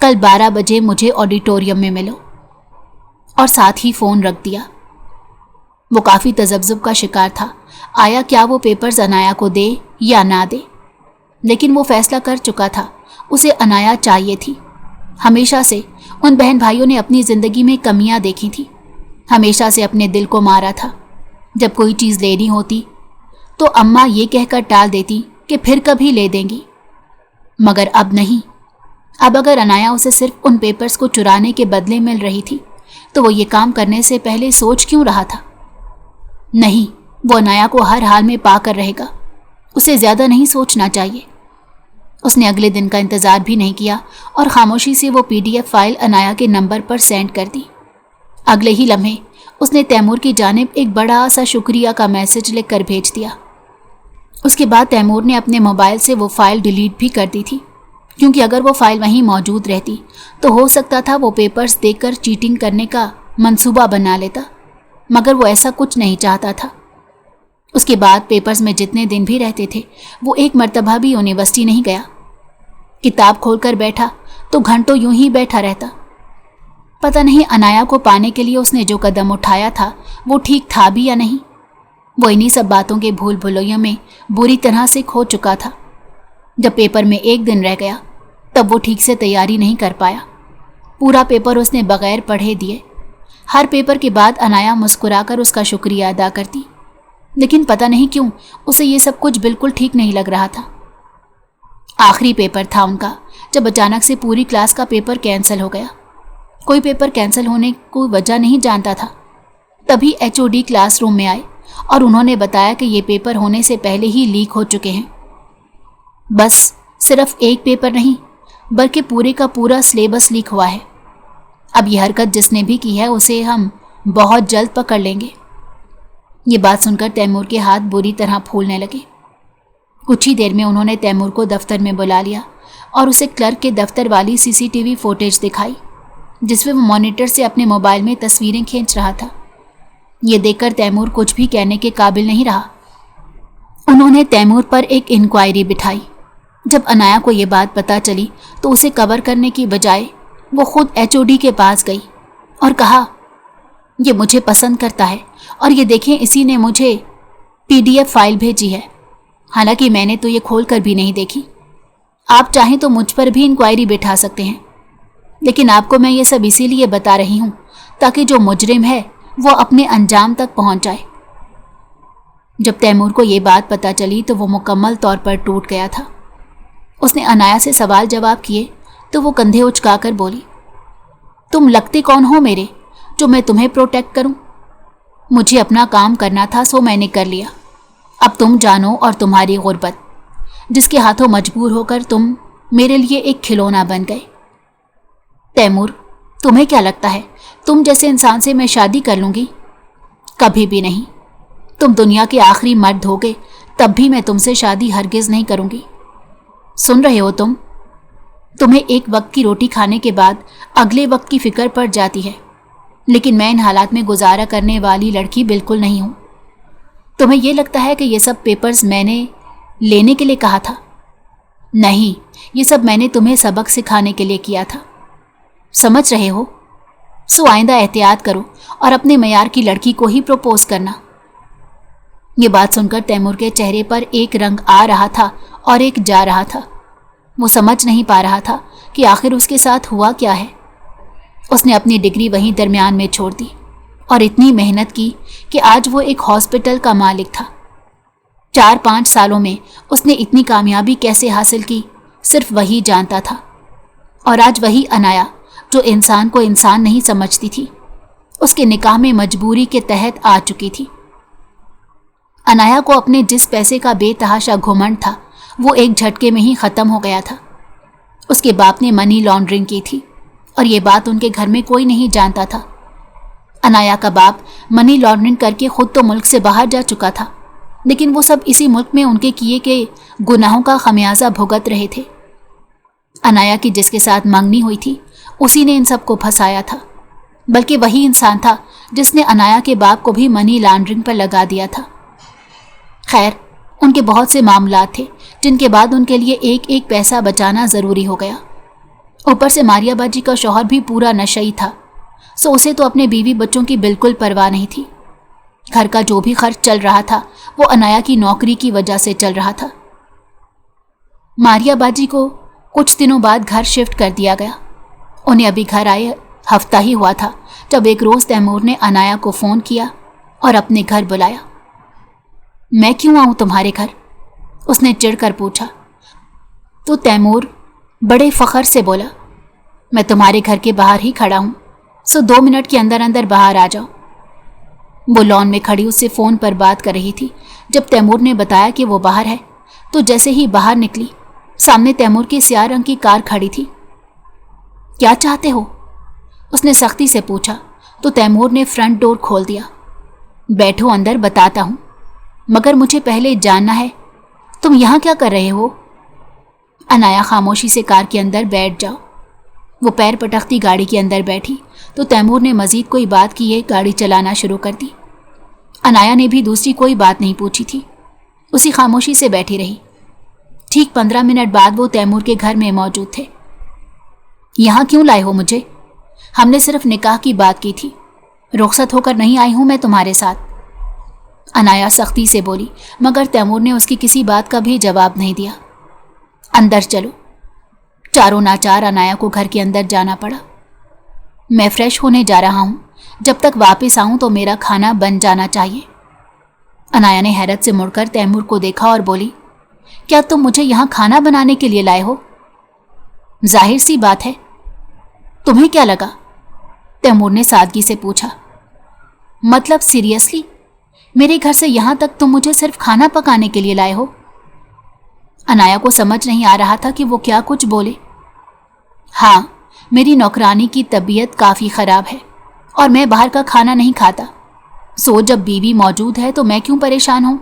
कल 12 बजे मुझे ऑडिटोरियम में मिलो, और साथ ही फ़ोन रख दिया। वो काफ़ी तजब्जुब का शिकार था, आया क्या वो पेपर्स अनाया को दे या ना दे, लेकिन वो फैसला कर चुका था, उसे अनाया चाहिए थी। हमेशा से उन बहन भाइयों ने अपनी ज़िंदगी में कमियां देखी थी, हमेशा से अपने दिल को मारा था। जब कोई चीज़ लेनी होती तो अम्मा ये कहकर टाल देती कि फिर कभी ले देंगी, मगर अब नहीं। अब अगर अनाया उसे सिर्फ उन पेपर्स को चुराने के बदले मिल रही थी तो वो ये काम करने से पहले सोच क्यों रहा था? नहीं, वो अनाया को हर हाल में पा कर रहेगा, उसे ज्यादा नहीं सोचना चाहिए। उसने अगले दिन का इंतजार भी नहीं किया और खामोशी से वो PDF फाइल अनाया के नंबर पर सेंड कर दी। अगले ही लम्हे उसने तैमूर की जानिब एक बड़ा सा शुक्रिया का मैसेज लिखकर भेज दिया। उसके बाद तैमूर ने अपने मोबाइल से वो फाइल डिलीट भी कर दी थी, क्योंकि अगर वो फाइल वहीं मौजूद रहती तो हो सकता था वो पेपर्स देखकर चीटिंग करने का मंसूबा बना लेता, मगर वो ऐसा कुछ नहीं चाहता था। उसके बाद पेपर्स में जितने दिन भी रहते थे वो एक मर्तबा भी यूनिवर्सिटी नहीं गया। किताब खोलकर बैठा तो घंटों यूं ही बैठा रहता। पता नहीं अनाया को पाने के लिए उसने जो कदम उठाया था वो ठीक था भी या नहीं। वो इन्हीं सब बातों के भूल भुलैया में बुरी तरह से खो चुका था। जब पेपर में एक दिन रह गया तब वो ठीक से तैयारी नहीं कर पाया। पूरा पेपर उसने बगैर पढ़े दिए। हर पेपर के बाद अनाया मुस्कुराकर उसका शुक्रिया अदा करती, लेकिन पता नहीं क्यों उसे ये सब कुछ बिल्कुल ठीक नहीं लग रहा था। आखिरी पेपर था उनका जब अचानक से पूरी क्लास का पेपर कैंसिल हो गया। कोई पेपर कैंसिल होने को वजह नहीं जानता था। तभी HOD क्लासरूम में आए और उन्होंने बताया कि ये पेपर होने से पहले ही लीक हो चुके हैं। बस सिर्फ एक पेपर नहीं बल्कि पूरे का पूरा सिलेबस लीक हुआ है। अब ये हरकत जिसने भी की है उसे हम बहुत जल्द पकड़ लेंगे। ये बात सुनकर तैमूर के हाथ बुरी तरह फूलने लगे। कुछ ही देर में उन्होंने तैमूर को दफ्तर में बुला लिया और उसे क्लर्क के दफ्तर वाली CCTV फुटेज दिखाई, जिसमें वो मॉनिटर से अपने मोबाइल में तस्वीरें खींच रहा था। ये देखकर तैमूर कुछ भी कहने के काबिल नहीं रहा। उन्होंने तैमूर पर एक इंक्वायरी बिठाई। जब अनाया को ये बात पता चली तो उसे कवर करने की बजाय वो खुद HOD के पास गई और कहा, ये मुझे पसंद करता है और ये देखें इसी ने मुझे PDF फाइल भेजी है, हालांकि मैंने तो ये खोल कर भी नहीं देखी। आप चाहें तो मुझ पर भी इंक्वायरी बिठा सकते हैं, लेकिन आपको मैं ये सब इसीलिए बता रही हूँ ताकि जो मुजरिम है वो अपने अंजाम तक पहुँच जाए। जब तैमूर को ये बात पता चली तो वो मुकम्मल तौर पर टूट गया था। उसने अनाया से सवाल जवाब किए तो वो कंधे उचकाकर बोली, तुम लगते कौन हो मेरे जो मैं तुम्हें प्रोटेक्ट करूं? मुझे अपना काम करना था सो मैंने कर लिया। अब तुम जानो और तुम्हारी गुर्बत, जिसके हाथों मजबूर होकर तुम मेरे लिए एक खिलौना बन गए। तैमूर, तुम्हें क्या लगता है तुम जैसे इंसान से मैं शादी कर लूंगी? कभी भी नहीं। तुम दुनिया के आखिरी मर्द होगे तब भी मैं तुमसे शादी हरगिज नहीं करूंगी। सुन रहे हो तुम? तुम्हें एक वक्त की रोटी खाने के बाद अगले वक्त की फिक्र पड़ जाती है, लेकिन मैं इन हालात में गुजारा करने वाली लड़की बिल्कुल नहीं हूं। तुम्हें यह लगता है कि ये सब पेपर्स मैंने लेने के लिए कहा था? नहीं, ये सब मैंने तुम्हें सबक सिखाने के लिए किया था। समझ रहे हो? सो आइंदा एहतियात करो और अपने मयार की लड़की को ही प्रपोज करना। ये बात सुनकर तैमूर के चेहरे पर एक रंग आ रहा था और एक जा रहा था। वो समझ नहीं पा रहा था कि आखिर उसके साथ हुआ क्या है। उसने अपनी डिग्री वहीं दरमियान में छोड़ दी और इतनी मेहनत की कि आज वो एक हॉस्पिटल का मालिक था। 4-5 सालों में उसने इतनी कामयाबी कैसे हासिल की सिर्फ वही जानता था। और आज वही अनाया जो इंसान को इंसान नहीं समझती थी, उसके निकाह में मजबूरी के तहत आ चुकी थी। अनाया को अपने जिस पैसे का बेतहाशा घुमंड था वो एक झटके में ही ख़त्म हो गया था। उसके बाप ने मनी लॉन्ड्रिंग की थी और ये बात उनके घर में कोई नहीं जानता था। अनाया का बाप मनी लॉन्ड्रिंग करके खुद तो मुल्क से बाहर जा चुका था, लेकिन वो सब इसी मुल्क में उनके किए के गुनाहों का खमियाजा भुगत रहे थे। अनाया की जिसके साथ मंगनी हुई थी उसी ने इन सबको फंसाया था, बल्कि वही इंसान था जिसने अनाया के बाप को भी मनी लॉन्ड्रिंग पर लगा दिया था। खैर, उनके बहुत से मामलात थे जिनके बाद उनके लिए एक एक पैसा बचाना ज़रूरी हो गया। ऊपर से मारिया बाजी का शौहर भी पूरा नशई था, सो उसे तो अपने बीवी बच्चों की बिल्कुल परवाह नहीं थी। घर का जो भी खर्च चल रहा था वो अनाया की नौकरी की वजह से चल रहा था। मारिया बाजी को कुछ दिनों बाद घर शिफ्ट कर दिया गया। उन्हें अभी घर आए हफ्ता ही हुआ था जब एक रोज़ तैमूर ने अनाया को फ़ोन किया और अपने घर बुलाया। मैं क्यों आऊँ तुम्हारे घर? उसने चिढ़कर पूछा। तो तैमूर बड़े फ़ख्र से बोला, मैं तुम्हारे घर के बाहर ही खड़ा हूँ, सो 2 मिनट के अंदर अंदर बाहर आ जाओ। वो लॉन में खड़ी उससे फ़ोन पर बात कर रही थी। जब तैमूर ने बताया कि वो बाहर है तो जैसे ही बाहर निकली, सामने तैमूर की स्याह रंग की कार खड़ी थी। क्या चाहते हो? उसने सख्ती से पूछा तो तैमूर ने फ्रंट डोर खोल दिया। बैठो अंदर, बताता हूँ, मगर मुझे पहले जानना है तुम यहाँ क्या कर रहे हो? अनाया खामोशी से कार के अंदर बैठ जाओ। वो पैर पटकती गाड़ी के अंदर बैठी तो तैमूर ने मजीद कोई बात किए गाड़ी चलाना शुरू कर दी। अनाया ने भी दूसरी कोई बात नहीं पूछी थी, उसी खामोशी से बैठी रही। ठीक 15 मिनट बाद वो तैमूर के घर में मौजूद थे। यहाँ क्यों लाए हो मुझे? हमने सिर्फ निकाह की बात की थी, रुखसत होकर नहीं आई हूं मैं तुम्हारे साथ। अनाया सख्ती से बोली, मगर तैमूर ने उसकी किसी बात का भी जवाब नहीं दिया। अंदर चलो। चारों नाचार अनाया को घर के अंदर जाना पड़ा। मैं फ्रेश होने जा रहा हूं, जब तक वापस आऊं तो मेरा खाना बन जाना चाहिए। अनाया ने हैरत से मुड़कर तैमूर को देखा और बोली, क्या तुम मुझे यहाँ खाना बनाने के लिए लाए हो? जाहिर सी बात है, तुम्हें क्या लगा? तैमूर ने सादगी से पूछा। मतलब सीरियसली, मेरे घर से यहाँ तक तुम मुझे सिर्फ खाना पकाने के लिए लाए हो? अनाया को समझ नहीं आ रहा था कि वो क्या कुछ बोले। हाँ, मेरी नौकरानी की तबीयत काफ़ी ख़राब है और मैं बाहर का खाना नहीं खाता, सो जब बीवी मौजूद है तो मैं क्यों परेशान हूँ।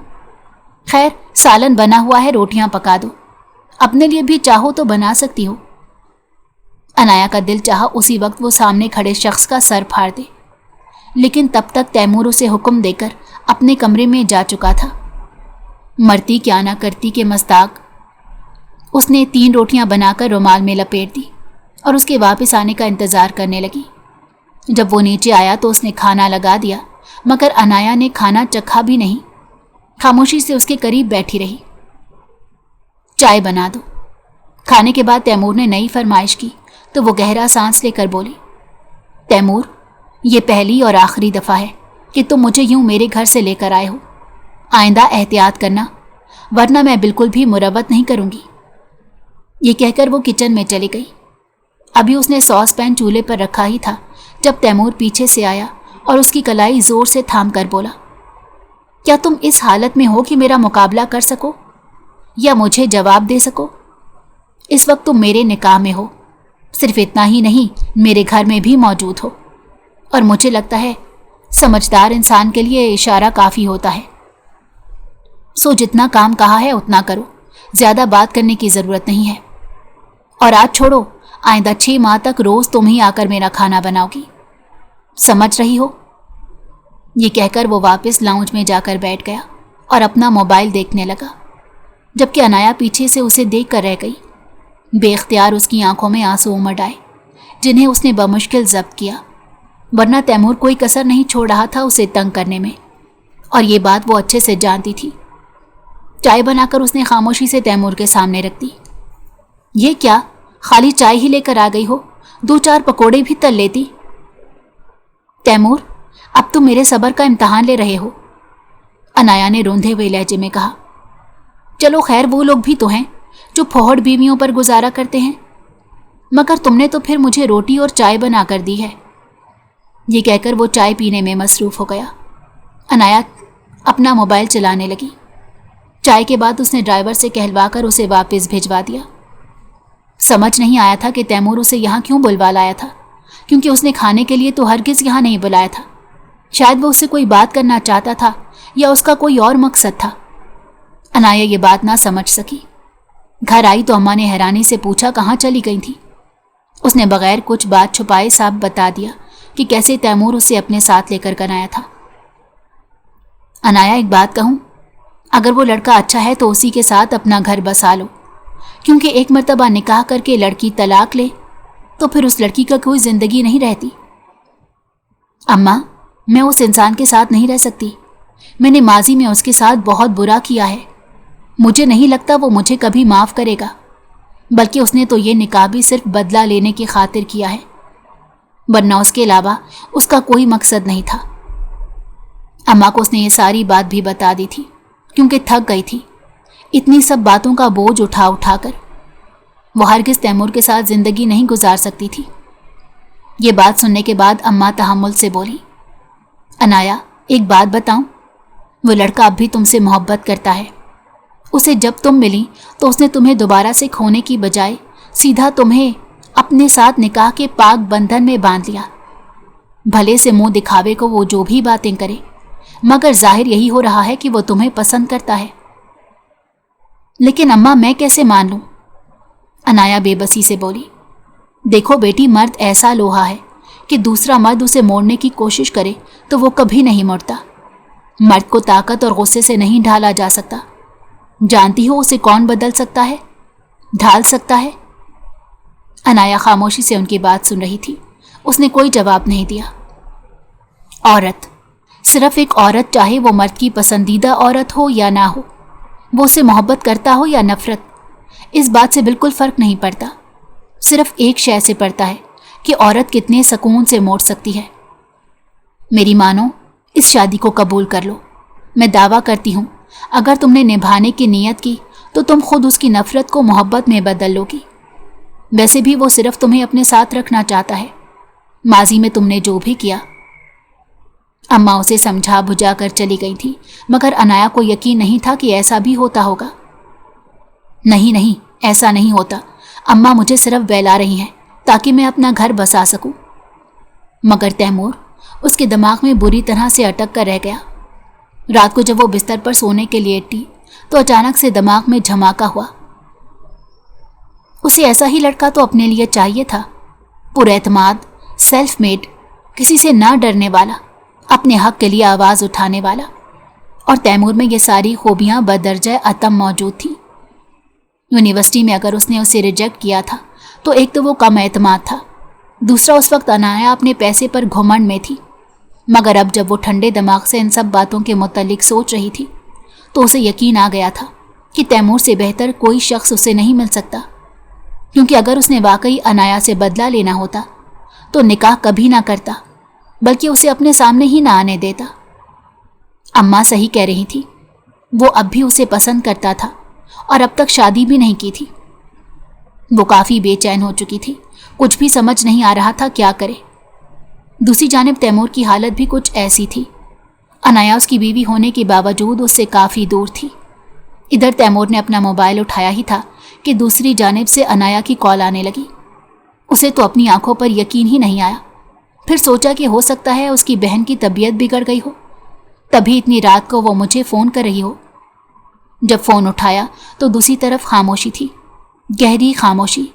खैर, सालन बना हुआ है, रोटियां पका दो, अपने लिए भी चाहो तो बना सकती हो। अनाया का दिल चाहा उसी वक्त वो सामने खड़े शख्स का सर फाड़ दे, लेकिन तब तक तैमूर उसे हुक्म देकर अपने कमरे में जा चुका था। मरती क्या ना करती के मस्ताक, उसने 3 रोटियां बनाकर रुमाल में लपेट दी और उसके वापस आने का इंतज़ार करने लगी। जब वो नीचे आया तो उसने खाना लगा दिया, मगर अनाया ने खाना चखा भी नहीं, खामोशी से उसके करीब बैठी रही। चाय बना दो। खाने के बाद तैमूर ने नई फरमाइश की तो वो गहरा सांस लेकर बोली, तैमूर, ये पहली और आखिरी दफ़ा है कि तुम मुझे यूं मेरे घर से लेकर आए हो। आइंदा एहतियात करना, वरना मैं बिल्कुल भी मुरव्वत नहीं करूंगी। ये कहकर वो किचन में चली गई। अभी उसने सॉस पैन चूल्हे पर रखा ही था जब तैमूर पीछे से आया और उसकी कलाई जोर से थाम कर बोला, क्या तुम इस हालत में हो कि मेरा मुकाबला कर सको या मुझे जवाब दे सको? इस वक्त तुम मेरे निकाह में हो, सिर्फ इतना ही नहीं, मेरे घर में भी मौजूद हो, और मुझे लगता है समझदार इंसान के लिए इशारा काफ़ी होता है। सो जितना काम कहा है उतना करो, ज़्यादा बात करने की ज़रूरत नहीं है। और आज छोड़ो, आइंदा 6 माह तक रोज़ तुम ही आकर मेरा खाना बनाओगी, समझ रही हो? ये कहकर वो वापस लाउंज में जाकर बैठ गया और अपना मोबाइल देखने लगा, जबकि अनाया पीछे से उसे देख कर रह गई। बेख्तियार उसकी आंखों में आंसू उमड़ आए, जिन्हें उसने बमुश्किल जब्त किया, वरना तैमूर कोई कसर नहीं छोड़ रहा था उसे तंग करने में, और ये बात वो अच्छे से जानती थी। चाय बनाकर उसने खामोशी से तैमूर के सामने रख दी। ये क्या, खाली चाय ही लेकर आ गई हो? 2-4 पकोड़े भी तल लेती। तैमूर, अब तुम मेरे सब्र का इम्तहान ले रहे हो, अनाया ने रोंधे हुए लहजे में कहा। चलो खैर, वो लोग भी तो हैं जो फोहड़ बीवियों पर गुजारा करते हैं, मगर तुमने तो फिर मुझे रोटी और चाय बना कर दी है। ये कहकर वो चाय पीने में मसरूफ़ हो गया। अनाया अपना मोबाइल चलाने लगी। चाय के बाद उसने ड्राइवर से कहलवाकर उसे वापस भिजवा दिया। समझ नहीं आया था कि तैमूर उसे यहाँ क्यों बुलवा लाया था, क्योंकि उसने खाने के लिए तो हरगिज़ यहाँ नहीं बुलाया था। शायद वो उससे कोई बात करना चाहता था या उसका कोई और मकसद था। अनाया ये बात ना समझ सकी। घर आई तो अम्मा ने हैरानी से पूछा कहाँ चली गई थी। उसने बगैर कुछ बात छुपाए साफ बता दिया कि कैसे तैमूर उसे अपने साथ लेकर कर आया था। अनाया, एक बात कहूँ, अगर वो लड़का अच्छा है तो उसी के साथ अपना घर बसा लो, क्योंकि एक मर्तबा निकाह करके लड़की तलाक ले तो फिर उस लड़की का कोई ज़िंदगी नहीं रहती। अम्मा, मैं उस इंसान के साथ नहीं रह सकती। मैंने माजी में उसके साथ बहुत बुरा किया है। मुझे नहीं लगता वो मुझे कभी माफ़ करेगा, बल्कि उसने तो ये निकाह भी सिर्फ बदला लेने की खातिर किया है, वरना उसके अलावा उसका कोई मकसद नहीं था। अम्मा को उसने ये सारी बात भी बता दी थी, क्योंकि थक गई थी इतनी सब बातों का बोझ उठा उठा कर। वो हरगिज़ तैमूर के साथ ज़िंदगी नहीं गुजार सकती थी। ये बात सुनने के बाद अम्मा तहम्मुल से बोली, अनाया, ایک بات بتاؤں، وہ لڑکا اب بھی تم سے محبت کرتا ہے۔ اسے جب تم ملی تو اس نے تمہیں دوبارہ سے کھونے کی بجائے سیدھا تمہیں اپنے ساتھ نکاح کے پاک بندھن میں باندھ لیا۔ بھلے سے منہ دکھاوے کو وہ جو بھی باتیں کرے، مگر ظاہر یہی ہو رہا ہے کہ وہ تمہیں پسند کرتا ہے۔ لیکن اماں میں کیسے مان لوں؟ انایا بے بسی سے بولی۔ دیکھو بیٹی، مرد ایسا لوہا ہے کہ دوسرا مرد اسے موڑنے کی کوشش کرے تو وہ کبھی نہیں مڑتا۔ مرد کو طاقت اور غصے سے نہیں ڈھالا جا سکتا۔ جانتی ہو اسے کون بدل سکتا ہے، ڈھال سکتا ہے؟ انایا خاموشی سے ان کی بات سن رہی تھی۔ اس نے کوئی جواب نہیں دیا۔ عورت، صرف ایک عورت، چاہے وہ مرد کی پسندیدہ عورت ہو یا نہ ہو، وہ اسے محبت کرتا ہو یا نفرت، اس بات سے بالکل فرق نہیں پڑتا۔ صرف ایک شے سے پڑتا ہے کہ عورت کتنے سکون سے موڑ سکتی ہے۔ میری مانو، اس شادی کو قبول کر لو۔ میں دعویٰ کرتی ہوں اگر تم نے نبھانے کی نیت کی تو تم خود اس کی نفرت کو محبت میں بدل لو گی۔ ویسے بھی وہ صرف تمہیں اپنے ساتھ رکھنا چاہتا ہے۔ ماضی میں تم نے جو بھی کیا۔ اماں اسے سمجھا بجھا کر چلی گئی تھی، مگر انایا کو یقین نہیں تھا کہ ایسا بھی ہوتا ہوگا۔ نہیں نہیں، ایسا نہیں ہوتا۔ اماں مجھے صرف بہلا رہی ہیں تاکہ میں اپنا گھر بسا سکوں۔ مگر تیمور اس کے دماغ میں بری طرح سے اٹک کر رہ گیا۔ رات کو جب وہ بستر پر سونے کے لیے لیٹی تو اچانک سے دماغ میں جھماکا ہوا۔ اسے ایسا ہی لڑکا تو اپنے لیے چاہیے تھا، پر اعتماد، سیلف میڈ، کسی سے نہ ڈرنے والا، اپنے حق کے لیے آواز اٹھانے والا۔ اور تیمور میں یہ ساری خوبیاں بدرجہ اتم موجود تھیں۔ یونیورسٹی میں اگر اس نے اسے ریجیکٹ کیا تھا تو ایک تو وہ کم اعتماد تھا، دوسرا اس وقت انایا اپنے پیسے پر گھمنڈ میں تھی۔ مگر اب جب وہ ٹھنڈے دماغ سے ان سب باتوں کے متعلق سوچ رہی تھی تو اسے یقین آ گیا تھا کہ تیمور سے بہتر کوئی شخص اسے نہیں مل سکتا، کیونکہ اگر اس نے واقعی انایا سے بدلہ لینا ہوتا تو نکاح کبھی نہ کرتا، بلکہ اسے اپنے سامنے ہی نہ آنے دیتا۔ اماں صحیح کہہ رہی تھی، وہ اب بھی اسے پسند کرتا تھا اور اب تک شادی بھی نہیں کی تھی۔ وہ کافی بے چین ہو چکی تھی، کچھ بھی سمجھ نہیں آ رہا تھا کیا کرے۔ دوسری جانب تیمور کی حالت بھی کچھ ایسی تھی۔ انایا اس کی بیوی ہونے کے باوجود اس سے کافی دور تھی۔ ادھر تیمور نے اپنا موبائل اٹھایا ہی تھا کہ دوسری جانب سے انایا کی کال آنے لگی۔ اسے تو اپنی آنکھوں پر یقین ہی نہیں آیا۔ پھر سوچا کہ ہو سکتا ہے اس کی بہن کی طبیعت بگڑ گئی ہو، تبھی اتنی رات کو وہ مجھے فون کر رہی ہو۔ جب فون اٹھایا تو دوسری طرف خاموشی تھی، گہری خاموشی۔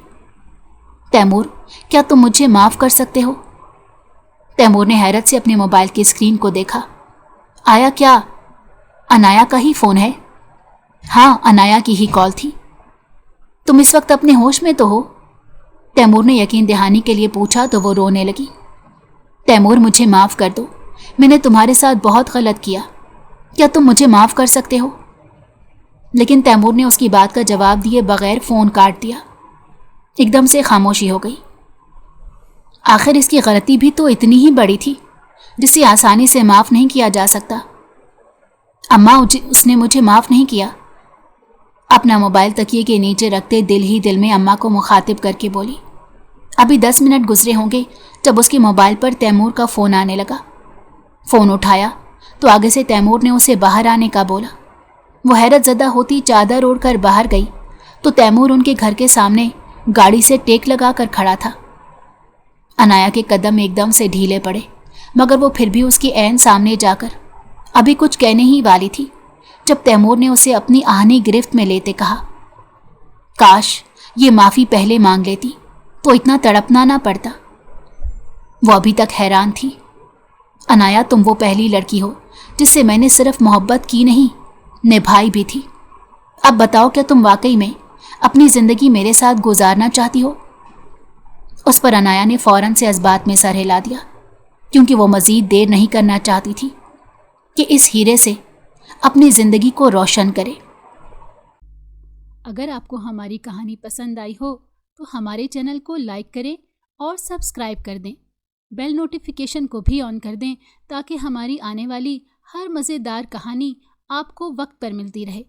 تیمور، کیا تم مجھے معاف کر سکتے ہو؟ تیمور نے حیرت سے اپنے موبائل کی اسکرین کو دیکھا۔ آیا کیا؟ انایا کا ہی فون ہے؟ ہاں، انایا کی ہی کال تھی۔ تم اس وقت اپنے ہوش میں تو ہو؟ تیمور نے یقین دہانی کے لیے پوچھا تو وہ رونے لگی۔ تیمور، مجھے معاف کر دو، میں نے تمہارے ساتھ بہت غلط کیا، کیا تم مجھے معاف کر سکتے ہو؟ لیکن تیمور نے اس کی بات کا جواب دیے بغیر فون کاٹ دیا۔ ایک دم سے خاموشی ہو گئی۔ آخر اس کی غلطی بھی تو اتنی ہی بڑی تھی جسے آسانی سے معاف نہیں کیا جا سکتا۔ اماں، اس نے مجھے معاف نہیں کیا۔ اپنا موبائل تکیے کے نیچے رکھتے دل ہی دل میں اماں کو مخاطب کر کے بولی۔ ابھی 10 منٹ گزرے ہوں گے جب اس کے موبائل پر تیمور کا فون آنے لگا۔ فون اٹھایا تو آگے سے تیمور نے اسے باہر آنے کا بولا۔ وہ حیرت زدہ ہوتی چادر اوڑھ کر باہر گئی تو تیمور ان کے گھر کے سامنے گاڑی سے ٹیک لگا کر کھڑا تھا۔ انایا کے قدم ایک دم سے ڈھیلے پڑے، مگر وہ پھر بھی اس کے عین سامنے جا کر ابھی کچھ کہنے ہی والی تھی جب تیمور نے اسے اپنی آہنی گرفت میں لیتے کہا، کاش یہ معافی پہلے مانگ لیتی تو اتنا تڑپنا نہ پڑتا۔ وہ ابھی تک حیران تھی۔ انایا، تم وہ پہلی لڑکی ہو جس سے میں نے صرف محبت کی نہیں، نبھائی بھی تھی۔ اب بتاؤ، کیا تم واقعی میں اپنی زندگی میرے ساتھ گزارنا چاہتی ہو؟ اس پر انایا نے فوراً سے اس بات میں سر ہلا دیا، کیونکہ وہ مزید دیر نہیں کرنا چاہتی تھی کہ اس ہیرے سے اپنی زندگی کو روشن کرے۔ اگر آپ کو ہماری کہانی پسند آئی ہو تو ہمارے چینل کو لائک کریں اور سبسکرائب کر دیں۔ بیل نوٹیفیکیشن کو بھی آن کر دیں تاکہ ہماری آنے والی ہر مزیدار کہانی آپ کو وقت پر ملتی رہے۔